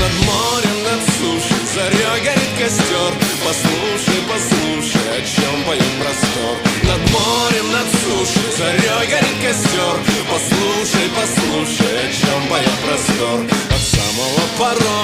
Над морем, над сушей, зарей горит костер. Послушай, послушай, о чем поет простор. Над морем, над сушей, зарей горит костер. Послушай, послушай, о чем поет простор. От самого порога